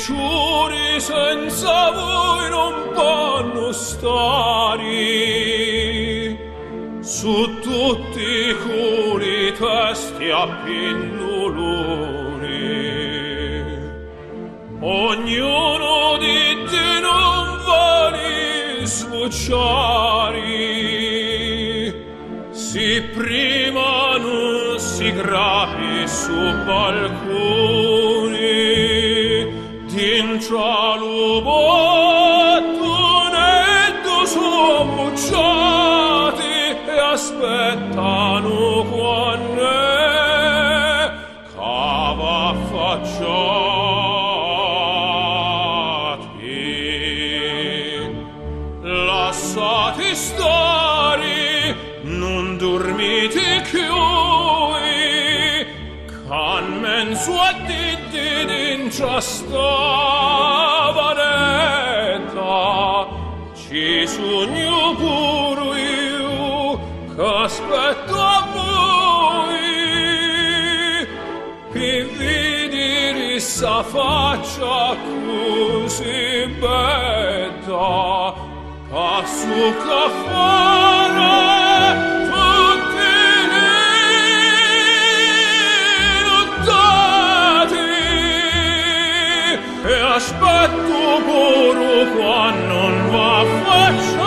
giuri senza voi non vanno stari, su tutti i curi testi a pindoloni. Ognuno di te non vali sbucciari, si prima non si gravi su balconi, d'incialo bottonetto sono bucciati e aspettano quando cava affacciati. Lasciati stare, non dormite chiui, can men sua dite d'incia stavanetta, ci sogno pure io ch'aspetto a voi, e vedere sa faccia così bella, passo che fare tutti le nottate, e aspetto pure quando non va faccia